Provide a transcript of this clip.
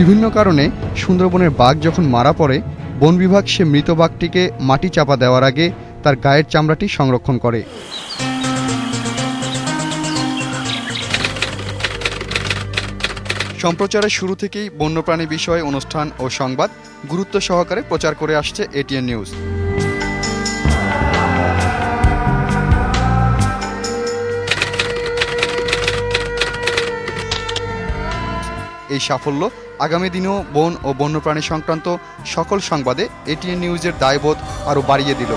বিভিন্ন কারণে সুন্দরবনের বাঘ যখন মারা পড়ে, বন বিভাগ সে মৃত বাঘটিকে মাটি চাপা দেওয়ার আগে তার গায়ের চামড়াটি সংরক্ষণ করে। সম্প্রচারের শুরু থেকেই বন্যপ্রাণী বিষয়ে অনুষ্ঠান ও সংবাদ গুরুত্ব সহকারে প্রচার করে আসছে এটিএন নিউজ। এই সাফল্য আগামী দিনেও বন ও বন্যপ্রাণী সংক্রান্ত সকল সংবাদে এটিএন নিউজের দায়বোধ আরও বাড়িয়ে দিল।